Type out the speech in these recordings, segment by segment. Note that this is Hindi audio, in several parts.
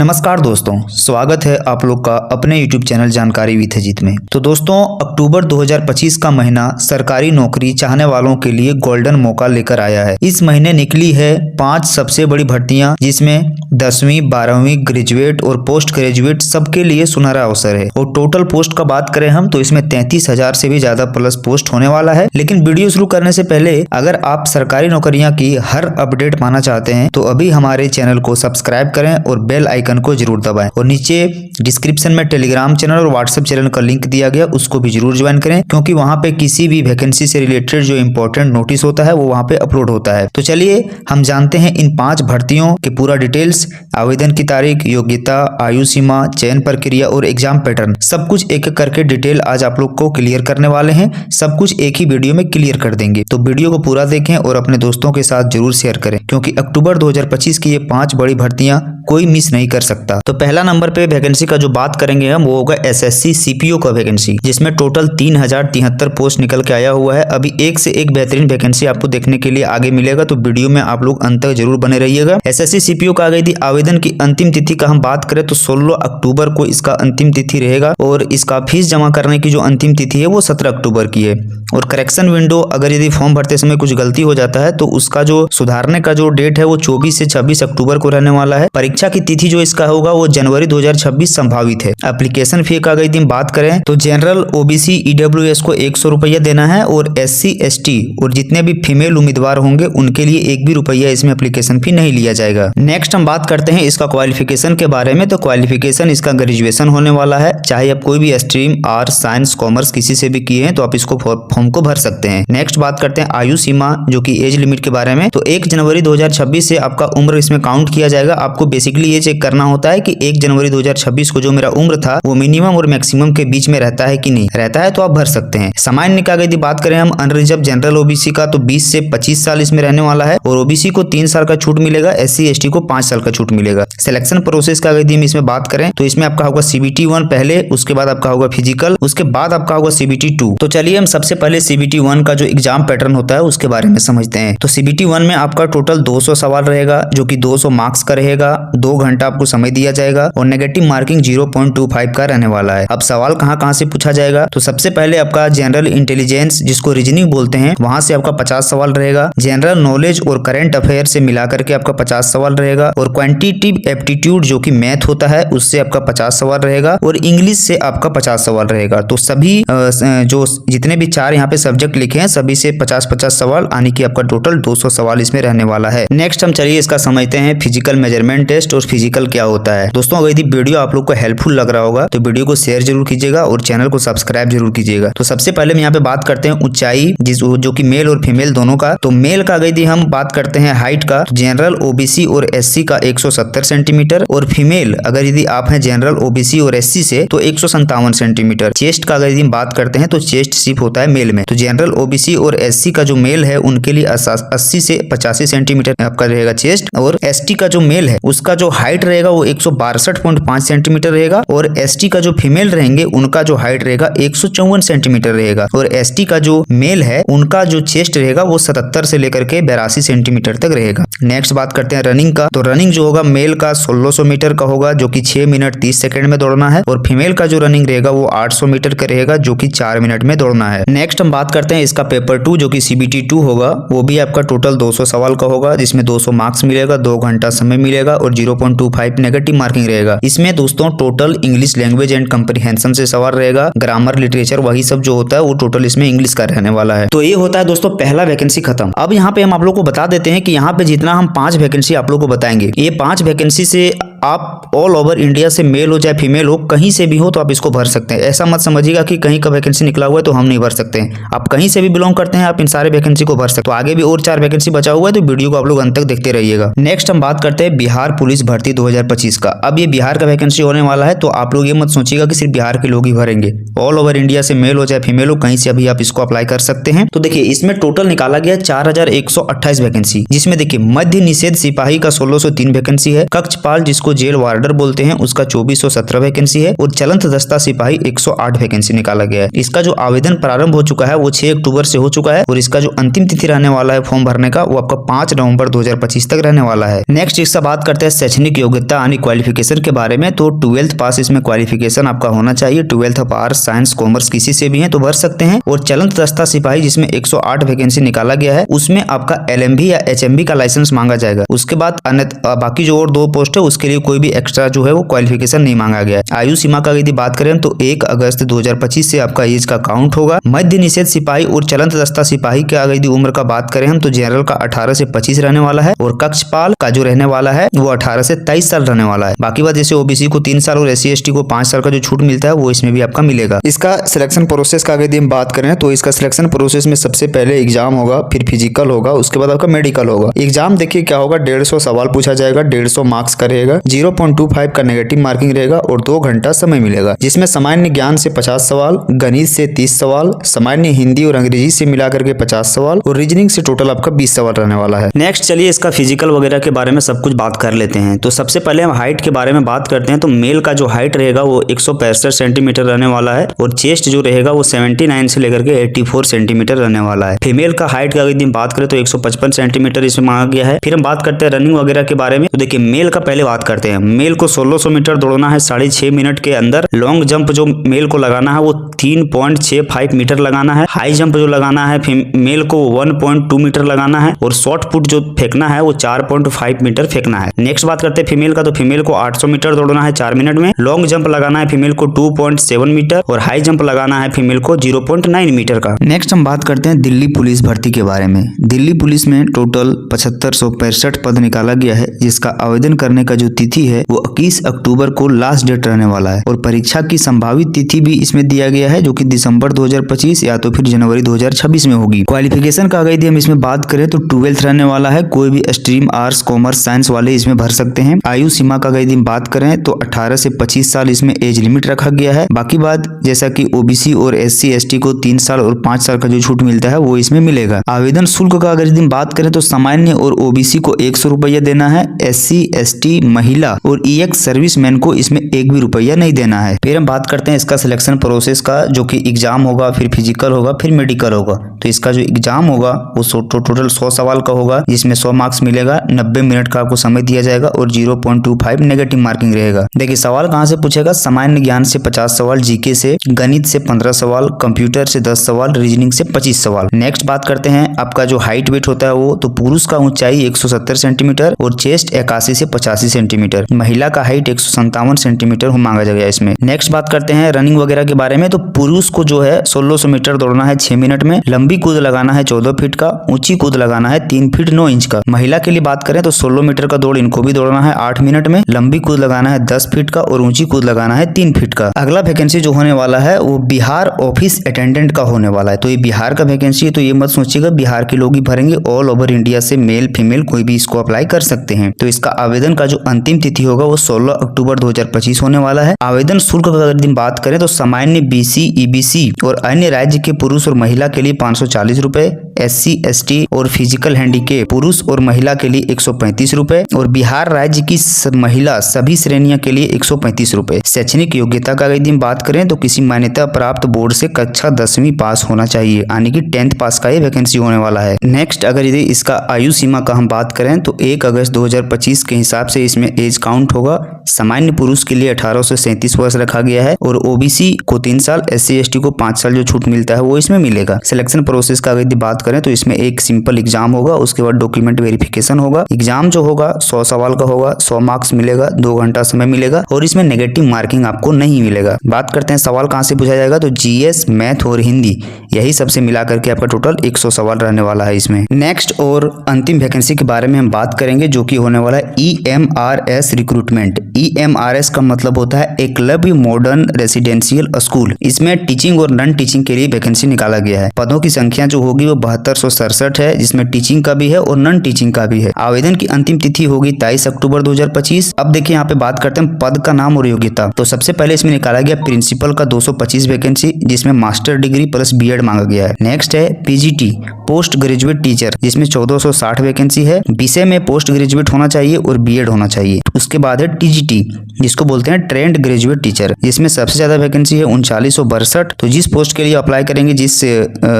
नमस्कार दोस्तों, स्वागत है आप लोग का अपने YouTube चैनल जानकारी विद अजीत में। तो दोस्तों, अक्टूबर 2025 का महीना सरकारी नौकरी चाहने वालों के लिए गोल्डन मौका लेकर आया है। इस महीने निकली है 5 सबसे बड़ी भर्तियां, जिसमें 10वीं 12वीं ग्रेजुएट और पोस्ट ग्रेजुएट सबके लिए सुनहरा अवसर है। और टोटल पोस्ट का बात करें हम तो इसमें 33,000 से भी ज्यादा प्लस पोस्ट होने वाला है। लेकिन वीडियो शुरू करने से पहले अगर आप सरकारी नौकरियां की हर अपडेट पाना चाहते हैं तो अभी हमारे चैनल को सब्सक्राइब करें और बेल आइकन को जरूर दबाएं। और नीचे डिस्क्रिप्शन में टेलीग्राम चैनल और व्हाट्सएप चैनल का लिंक दिया गया, उसको भी जरूर ज्वाइन करें, क्योंकि वहां पे किसी भी वैकेंसी से रिलेटेड जो इंपॉर्टेंट नोटिस होता है वो वहां पे अपलोड होता है। तो चलिए हम जानते हैं इन 5 भर्तियों के पूरा डिटेल्स, आवेदन की तारीख, योग्यता, आयु सीमा, चयन प्रक्रिया और एग्जाम पैटर्न, सब कुछ एक एक करके डिटेल आज आप लोग को क्लियर करने वाले हैं। सब कुछ एक ही वीडियो में क्लियर कर देंगे, तो वीडियो को पूरा देखें और अपने दोस्तों के साथ जरूर शेयर करें, क्योंकि अक्टूबर 2025 की ये 5 बड़ी भर्तियां कोई मिस नहीं कर सकता। तो पहला नंबर पे वैकेंसी का जो बात करेंगे हम वो होगा एसएससी सीपीओ का वैकेंसी, जिसमें टोटल 3073 पोस्ट निकल के आया हुआ है। अभी एक से एक बेहतरीन वैकेंसी आपको देखने के लिए आगे मिलेगा, तो वीडियो में आप लोग अंत तक जरूर बने रहिएगा। एसएससी सीपीओ का आ गई थी। आवेदन की अंतिम तिथि का हम बात करें तो 16 अक्टूबर को इसका अंतिम तिथि रहेगा, और इसका फीस जमा करने की जो अंतिम तिथि है वो 17 अक्टूबर की है। और करेक्शन विंडो, अगर यदि फॉर्म भरते समय कुछ गलती हो जाता है तो उसका जो सुधारने का जो डेट है वो 24 से 26 अक्टूबर को रहने वाला है। परीक्षा की तिथि जो इसका होगा वो जनवरी 2026 संभावित है। एप्लीकेशन फी का अगर बात करें तो जनरल, ओबीसी, ईडब्ल्यूएस को 100 रुपया देना है, और एससी एसटी और जितने भी फीमेल उम्मीदवार होंगे उनके लिए 1 भी रुपया इसमें एप्लीकेशन फी नहीं लिया जाएगा। नेक्स्ट हम बात करते हैं इसका क्वालिफिकेशन के बारे में। तो क्वालिफिकेशन इसका ग्रेजुएशन होने वाला है। चाहे आप कोई भी स्ट्रीम, आर्ट्स, साइंस, कॉमर्स किसी से भी किए हैं तो आप इसको फॉर्म को भर सकते हैं। नेक्स्ट बात करते हैं आयु सीमा, जो कि एज लिमिट के बारे में। तो 1 जनवरी 2026 से आपका उम्र इसमें काउंट किया जाएगा। आपको बेसिकली ये चेक करना होता है कि 1 जनवरी 2026 को जो मेरा उम्र था वो मिनिमम और मैक्सिमम के बीच में रहता है कि नहीं। रहता है तो आप भर सकते हैं। सामान्य का यदि बात करें हम अनरिजर्व जनरल ओबीसी का, तो 20 से 25 साल इसमें रहने वाला है, और ओबीसी को 3 साल का छूट मिलेगा, एससी एसटी को 5 साल का छूट मिलेगा। सिलेक्शन प्रोसेस का यदि हम इसमें बात करें तो इसमें आपका होगा CBT 1 पहले, उसके बाद आपका होगा फिजिकल, उसके बाद आपका होगा CBT 2। तो चलिए हम सबसे पहले CBT 1 का जो एग्जाम पैटर्न होता है उसके बारे में समझते हैं। तो CBT 1 में आपका टोटल 200 सवाल रहेगा, जो कि 200 मार्क्स का रहेगा। 2 घंटा आपको समय दिया जाएगा, और नेगेटिव मार्किंग 0.25 का रहने वाला है। अब सवाल कहां से पूछा जाएगा, तो सबसे पहले आपका जनरल इंटेलिजेंस, जिसको रीजनिंग बोलते हैं, वहां से आपका 50 सवाल रहेगा। जनरल नॉलेज और करंट अफेयर से मिलाकर के आपका 50 सवाल रहेगा, और क्वांटिटेटिव एप्टीट्यूड जो कि मैथ होता है उससे आपका 50 सवाल रहेगा, और इंग्लिश से आपका 50 सवाल रहेगा। तो सभी जो जितने भी 4 यहाँ पे सब्जेक्ट लिखे हैं सभी से 50-50 सवाल, यानी कि आपका टोटल 200 सवाल इसमें रहने वाला है। नेक्स्ट हम चलिए इसका समझते हैं फिजिकल मेजरमेंट टेस्ट और फिजिकल क्या होता है। दोस्तों, अगर यदि वीडियो आप लोग को हेल्पफुल लग रहा होगा तो वीडियो को शेयर जरूर कीजिएगा और चैनल को सब्सक्राइब जरूर कीजिएगा। तो सबसे पहले हम यहाँ पे बात करते हैं ऊंचाई, जो कि मेल और फीमेल दोनों का। तो मेल का यदि हम बात करते हैं हाइट का, जनरल, ओबीसी और एससी का 170 सेंटीमीटर, और फीमेल अगर यदि आप हैं जनरल, ओबीसी और एससी से तो 157 सेंटीमीटर। चेस्ट का अगर यदि बात करते हैं तो चेस्ट सिर्फ होता है मेल में। तो जनरल, ओबीसी और एससी का जो मेल है उनके लिए 80 से 85 सेंटीमीटर आपका रहेगा चेस्ट, और एसटी का जो मेल है उसका जो हाइट रहेगा वो 162.5 सेंटीमीटर रहेगा, और एसटी का जो फीमेल रहेंगे उनका जो हाइट रहेगा 154 सेंटीमीटर रहेगा, और एसटी का जो मेल है उनका जो चेस्ट रहेगा वो 77 से लेकर के 82 सेंटीमीटर तक रहेगा। नेक्स्ट बात करते हैं रनिंग का। तो रनिंग जो होगा मेल का 1600 मीटर का होगा, जो कि 6 मिनट 30 सेकंड में दौड़ना है, और फीमेल का जो रनिंग रहेगा वो 800 मीटर का रहेगा, जो कि 4 मिनट में दौड़ना है। नेक्स्ट हम बात करते हैं इसका पेपर 2, जो कि CBT 2 होगा। वो भी आपका टोटल 200 सवाल का होगा, जिसमें 200 मार्क्स मिलेगा, 2 घंटा समय मिलेगा, और 0.25 नेगेटिव मार्किंग रहेगा। इसमें दोस्तों total English language and comprehension से सवाल रहेगा, ग्रामर, लिटरेचर, वही सब जो होता है वो टोटल इसमें इंग्लिश का रहने वाला है। तो ये होता है दोस्तों पहला वैकेंसी खत्म। अब यहाँ पे हम आप लोग को बता देते हैं कि यहाँ पे जितना हम 5 वैकेंसी आप लोग को बताएंगे, ये 5 वैकेंसी से आप ऑल ओवर इंडिया से मेल हो चाहे फीमेल हो, कहीं से भी हो तो आप इसको भर सकते हैं। ऐसा मत समझिएगा कि कहीं का वैकेंसी निकला हुआ है तो हम नहीं भर सकते हैं। आप कहीं से भी बिलोंग करते हैं, आप इन सारे वैकेंसी को भर सकते हैं। तो आगे भी और 4 वैकेंसी बचा हुआ है, तो वीडियो को आप लोग अंत तक देखते रहिएगा। नेक्स्ट हम बात करते हैं बिहार पुलिस भर्ती 2025 का। अब ये बिहार का वैकेंसी होने वाला है, तो आप लोग ये मत सोचिएगा कि सिर्फ बिहार के लोग ही भरेंगे। ऑल ओवर इंडिया से मेल हो चाहे फीमेल हो, कहीं से अभी आप इसको अप्लाई कर सकते हैं। तो देखिए इसमें टोटल निकाला गया 4128 वैकेंसी, जिसमें देखिए मध्य निषेध सिपाही का 1603 वैकेंसी है, कक्षपाल जिसको जिसको जेल वार्डर बोलते हैं, उसका 2417 वैकेंसी है और चलंत दस्ता सिपाही 108 वैकेंसी निकाला गया है। इसका जो आवेदन प्रारंभ हो चुका है वो 6 अक्टूबर से हो चुका है और इसका जो अंतिम तिथि रहने वाला है फॉर्म भरने का वो आपका 5 नवंबर 2025 तक रहने वाला है। नेक्स्ट इसका बात करते हैं शैक्षणिक योग्यता यानी क्वालिफिकेशन के बारे में। तो 12th पास इसमें क्वालिफिकेशन आपका होना चाहिए। 12th of arts, science, commerce किसी से भी है तो भर सकते हैं। और चलंत दस्ता सिपाही जिसमें 108 वैकेंसी निकाला गया है उसमें आपका LMB या HMB का लाइसेंस मांगा जाएगा। उसके बाद बाकी जो और 2 पोस्ट है उसके लिए कोई भी एक्स्ट्रा जो है वो क्वालिफिकेशन नहीं मांगा गया है। आयु सीमा का यदि बात करें तो 1 अगस्त 2025 से आपका एज का काउंट होगा। मध्य निषेध सिपाही और चलंत दस्ता सिपाही के यदि उम्र का बात करें हम तो जनरल का 18 से 25 रहने वाला है और कक्षपाल का जो रहने वाला है वो 18 से 23 साल रहने वाला है। बाकी बात जैसे OBC को 3 साल और SC ST को 5 साल का जो छूट मिलता है वो इसमें भी आपका मिलेगा। इसका सिलेक्शन प्रोसेस का यदि हम बात करें तो इसका सिलेक्शन प्रोसेस में सबसे पहले एग्जाम होगा, फिर फिजिकल होगा, उसके बाद आपका मेडिकल होगा। एग्जाम देखिए क्या होगा, 150 सवाल पूछा जाएगा, 150 मार्क्स का रहेगा, 0.25 का नेगेटिव मार्किंग रहेगा और 2 घंटा समय मिलेगा, जिसमें सामान्य ज्ञान से 50 सवाल, गणित से 30 सवाल, सामान्य हिंदी और अंग्रेजी से मिलाकर के 50 सवाल और रीजनिंग से टोटल आपका 20 सवाल रहने वाला है। नेक्स्ट चलिए इसका फिजिकल वगैरह के बारे में सब कुछ बात कर लेते हैं। तो सबसे पहले हम हाइट के बारे में बात करते हैं। तो मेल का जो हाइट रहेगा वो 165 सेंटीमीटर रहने वाला है और चेस्ट जो रहेगा वो 79 से लेकर के 84 सेंटीमीटर रहने वाला है। फीमेल का हाइट का यदि बात करें तो 155 सेंटीमीटर इसमें मांगा गया है। फिर हम बात करते हैं रनिंग वगैरह के बारे में। तो देखिए मेल का पहले बात करते हैं। मेल को 1600 मीटर दौड़ना है 6.5 मिनट के अंदर। लॉन्ग जंप जो मेल को लगाना है वो 3.65 मीटर लगाना है। हाई जंप जो लगाना है मेल को 1.2 मीटर लगाना है और शॉर्ट पुट जो फेंकना है वो 4.5 मीटर फेंकना है। नेक्स्ट बात करते हैं फीमेल का। तो फीमेल को 800 मीटर दौड़ना है 4 मिनट में। लॉन्ग जंप लगाना है फीमेल को 2.7 मीटर और हाई जंप लगाना है फीमेल को 0.9 मीटर का। नेक्स्ट हम बात करते हैं दिल्ली पुलिस भर्ती के बारे में। दिल्ली पुलिस में टोटल 7565 पद निकाला गया है, जिसका आवेदन करने का जो तिथि है वो 21 अक्टूबर को लास्ट डेट रहने वाला है और परीक्षा की संभावित तिथि भी इसमें दिया गया है जो कि दिसंबर 2025 या तो फिर जनवरी 2026 में होगी। क्वालिफिकेशन का अगर यदि हम इसमें बात करें तो 12th रहने वाला है। कोई भी स्ट्रीम आर्ट्स, कॉमर्स, साइंस वाले इसमें भर सकते हैं। आयु सीमा का अगर यदि हम बात करें तो 18 से 25 साल इसमें एज लिमिट रखा गया है। बाकी बात जैसा कि OBC और SC ST को 3 साल और 5 साल का जो छूट मिलता है वो इसमें मिलेगा। आवेदन शुल्क का अगर यदि बात करें तो सामान्य और OBC को 100 रुपया देना है। SC ST महिला और EX सर्विसमैन को इसमें 1 भी रुपया नहीं देना है। फिर हम बात करते हैं इसका सिलेक्शन प्रोसेस का, जो कि एग्जाम होगा, फिर फिजिकल होगा, फिर मेडिकल होगा। तो इसका जो एग्जाम होगा वो टोटल 100 सवाल का होगा, जिसमें 100 मार्क्स मिलेगा। 90 मिनट का आपको समय दिया जाएगा और 0.25 नेगेटिव मार्किंग रहेगा। देखिए सवाल कहाँ से पूछेगा, सामान्य ज्ञान से 50 सवाल, GK से, गणित से 15 सवाल, कंप्यूटर से 10 सवाल, रीजनिंग से 25 सवाल। नेक्स्ट बात करते हैं आपका जो हाइट वेट होता है वो, तो पुरुष का ऊंचाई 170 सेंटीमीटर और चेस्ट 81 से 85 सेंटीमीटर। महिला का हाइट 157 सेंटीमीटर मांगा जाएगा इसमें। नेक्स्ट बात करते हैं रनिंग वगैरह के बारे में। तो पुरुष को जो है 1600 मीटर दौड़ना है 6 मिनट में। लंबी कूद लगाना है 14 फीट का। ऊंची कूद लगाना है 3 फीट 9 इंच का। महिला के लिए बात करें तो 16 मीटर का दौड़ इनको भी दौड़ना है 8 मिनट में। लंबी कूद लगाना है 10 फीट का और ऊंची कूद लगाना है 3 फीट का। अगला वैकेंसी जो होने वाला है वो बिहार ऑफिस अटेंडेंट का होने वाला है। तो ये बिहार का वैकेंसी है, तो ये मत सोचिएगा बिहार के लोग ही भरेंगे। ऑल ओवर इंडिया से मेल फीमेल कोई भी इसको अप्लाई कर सकते हैं। तो इसका आवेदन का जो अंतिम तिथि होगा वो 16 अक्टूबर 2025 होने वाला है। आवेदन शुल्क का अगर बात करें तो सामान्य BC EBC और अन्य राज्य के पुरुष और महिला के लिए 540 रुपए, SC ST और फिजिकल हैंडीकेप पुरुष और महिला के लिए 135 रुपए और बिहार राज्य की महिला सभी श्रेणियों के लिए 135 रुपए। शैक्षणिक योग्यता का यदि बात करें तो किसी मान्यता प्राप्त बोर्ड से कक्षा 10वीं पास होना चाहिए, यानी कि 10th पास का ये वैकेंसी होने वाला है। नेक्स्ट अगर यदि इसका आयु सीमा का हम बात करें तो 1 अगस्त 2025 के हिसाब से इसमें एज काउंट होगा। सामान्य पुरुष के लिए 18 से 37 वर्ष रखा गया है और OBC को 3 साल, SC ST को 5 साल जो छूट मिलता है वो इसमें मिलेगा। सिलेक्शन प्रोसेस का यदि बात करें तो इसमें एक सिंपल एग्जाम होगा, उसके बाद डॉक्यूमेंट वेरिफिकेशन होगा। एग्जाम जो होगा 100 सवाल का होगा, 100 मार्क्स मिलेगा, 2 घंटा समय मिलेगा और इसमें नेगेटिव मार्किंग आपको नहीं मिलेगा। बात करते हैं सवाल कहां से पूछा जाएगा, तो GS, मैथ और हिंदी यही सबसे मिला करके आपका टोटल 100 सवाल रहने वाला है इसमें। नेक्स्ट और अंतिम वैकेंसी के बारे में हम बात करेंगे जो कि होने वाला है EMRS रिक्रूटमेंट। EMRS का मतलब होता है एकलव्य मॉडर्न रेसिडेंशियल स्कूल। इसमें टीचिंग और नॉन टीचिंग के लिए वैकेंसी निकाला गया है। पदों की संख्या जो होगी वो 7267 है, जिसमें टीचिंग का भी है और नॉन टीचिंग का भी है। आवेदन की अंतिम तिथि होगी 23 अक्टूबर 2025। अब देखिए यहाँ पे बात करते हैं पद का नाम और योग्यता। तो सबसे पहले इसमें निकाला गया प्रिंसिपल का 225 वैकेंसी, जिसमें मास्टर डिग्री प्लस B.Ed मांगा गया है। नेक्स्ट है PGT पोस्ट ग्रेजुएट टीचर, जिसमें 1460 वैकेंसी है। विषय में पोस्ट ग्रेजुएट होना चाहिए और B.Ed होना चाहिए। उसके बाद है टीजीटी, जिसको बोलते हैं ट्रेंड ग्रेजुएट टीचर, जिसमें सबसे ज्यादा वैकेंसी है 3962। तो जिस पोस्ट के लिए अप्लाई करेंगे, जिस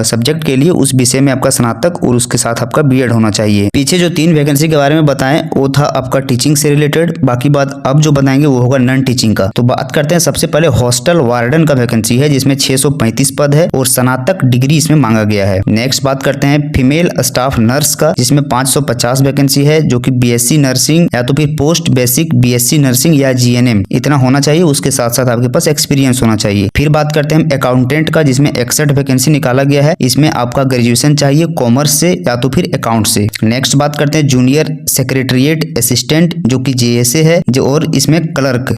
सब्जेक्ट के लिए, उस विषय में आपका स्नातक और उसके साथ आपका बीएड होना चाहिए। पीछे जो 3 वैकेंसी के बारे में बताएं वो था आपका टीचिंग से रिलेटेड, बाकी बात अब जो बताएंगे वो होगा नॉन टीचिंग का। तो बात करते हैं सबसे पहले हॉस्टल वार्डन का वैकेंसी है, जिसमें 635 पद है और स्नातक डिग्री इसमें मांगा गया है। नेक्स्ट बात करते हैं फीमेल स्टाफ नर्स का, जिसमें 550 वैकेंसी है, जो कि बीएससी नर्सिंग या तो फिर पोस्ट बेसिक बीएससी नर्सिंग या जीएनएम इतना होना चाहिए, उसके साथ साथ आपके पास एक्सपीरियंस होना चाहिए। फिर बात करते हैं अकाउंटेंट का, जिसमें 61 वैकेंसी निकाला गया है, इसमें आपका ग्रेजुएशन चाहिए कॉमर्स से या तो फिर अकाउंट से। नेक्स्ट बात करते हैं जूनियर सेक्रेटरिएट असिस्टेंट, जो कि जेएसए है, जो और इसमें क्लर्क,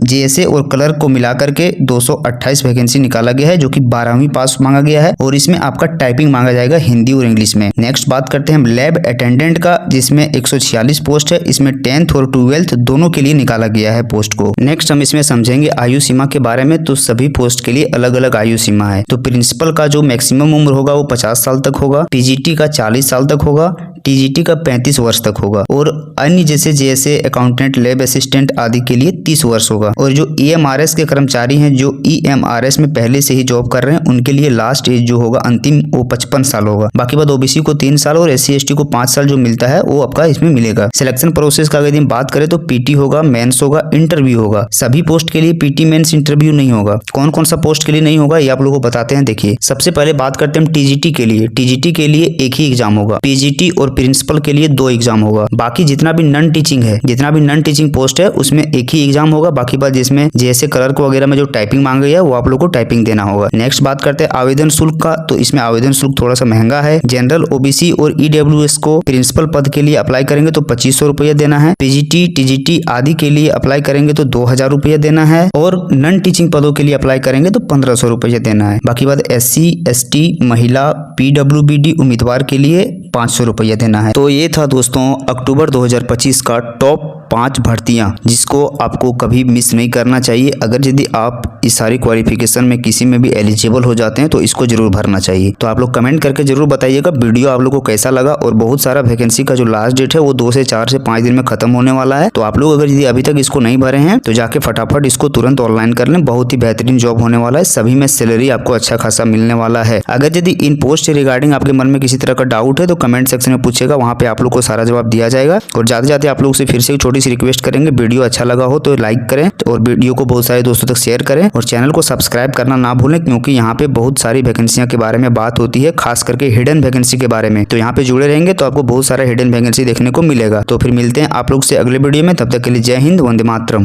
जेएसए और क्लर्क को मिलाकर के 228 वैकेंसी निकाला गया है, जो कि 12वीं पास मांगा गया है और इसमें आपका टाइपिंग मांगा जाएगा हिंदी और इंग्लिश में। नेक्स्ट बात करते हैं लैब अटेंडेंट का, जिसमें 146 पोस्ट है, इसमें 10th और 12th दोनों के लिए निकाला गया है पोस्ट को। नेक्स्ट हम इसमें समझेंगे आयु सीमा के बारे में। तो सभी पोस्ट के लिए अलग अलग आयु सीमा है। तो प्रिंसिपल का जो मैक्सिमम उम्र होगा वो 50 साल तक होगा, टीजीटी का 40 साल तक होगा, टीजीटी का 35 वर्ष तक होगा और अन्य जैसे अकाउंटेंट, लैब असिस्टेंट आदि के लिए 30 वर्ष होगा। और जो ईएमआरएस के कर्मचारी हैं, जो ईएमआरएस में पहले से ही जॉब कर रहे हैं, उनके लिए लास्ट एज जो होगा अंतिम वो 55 साल होगा। बाकी बात ओबीसी को 3 साल और एससी एसटी को 5 साल जो मिलता है वो आपका इसमें मिलेगा। सिलेक्शन प्रोसेस का अगर बात करें तो पीटी होगा, मेंस होगा, इंटरव्यू होगा। सभी पोस्ट के लिए पीटी मेंस इंटरव्यू नहीं होगा। कौन कौन सा पोस्ट के लिए नहीं होगा ये आप लोगों को बताते हैं। देखिए सबसे पहले बात करते हैं टीजीटी के लिए। टीजीटी के लिए एक ही एग्जाम होगा, पीजीटी और प्रिंसिपल के लिए 2 एग्जाम होगा। बाकी जितना भी नॉन टीचिंग है, जितना भी नॉन टीचिंग पोस्ट है उसमें एक ही एग्जाम होगा। बाकी बात जिसमें जैसे क्लर्क वगैरह में जो टाइपिंग मांगा गया है वो आप लोग को टाइपिंग देना होगा। नेक्स्ट बात करते हैं आवेदन शुल्क का। तो इसमें आवेदन शुल्क थोड़ा सा महंगा है। जनरल, ओबीसी और ईडब्ल्यूएस को प्रिंसिपल पद के लिए अप्लाई करेंगे तो 2500 रुपया देना है। पीजीटी, टीजीटी आदि के लिए अप्लाई करेंगे तो 2000 रुपया देना है और नॉन टीचिंग पदों के लिए अप्लाई करेंगे तो 1500 रुपया देना है। बाकी बात एससी, एसटी, महिला, पीडब्ल्यूबीडी उम्मीदवार के लिए 500 रुपया देना है। तो ये था दोस्तों अक्टूबर 2025 का टॉप 5 भर्तियां, जिसको आपको कभी मिस नहीं करना चाहिए। अगर यदि आप इस सारी क्वालिफिकेशन में किसी में भी एलिजिबल हो जाते हैं तो इसको जरूर भरना चाहिए। तो आप लोग कमेंट करके जरूर बताइएगा वीडियो आप लोग को कैसा लगा। और बहुत सारा वैकेंसी का जो लास्ट डेट है वो 2 से 4 से 5 दिन में खत्म होने वाला है। तो आप लोग अगर यदि अभी तक इसको नहीं भरे हैं तो जाके फटाफट इसको तुरंत ऑनलाइन कर लें। बहुत ही बेहतरीन जॉब होने वाला है, सभी में सैलरी आपको अच्छा खासा मिलने वाला है। अगर यदि इन पोस्ट से रिगार्डिंग आपके मन में किसी तरह का डाउट है तो कमेंट सेक्शन में पूछेगा, वहां पे आप लोग को सारा जवाब दिया जाएगा। और जाते जाते आप लोग से फिर से एक छोटी सी रिक्वेस्ट करेंगे, वीडियो अच्छा लगा हो तो लाइक करें और वीडियो को बहुत सारे दोस्तों तक शेयर करें और चैनल को सब्सक्राइब करना ना भूलें, क्योंकि यहाँ पे बहुत सारी वैकेंसियों के बारे में बात होती है, खास करके हिडन वैकेंसी के बारे में। तो यहाँ पे जुड़े रहेंगे तो आपको बहुत सारा हिडन वैकेंसी देखने को मिलेगा। तो फिर मिलते हैं आप लोग से अगले वीडियो में, तब तक के लिए जय हिंद, वंदे मातरम।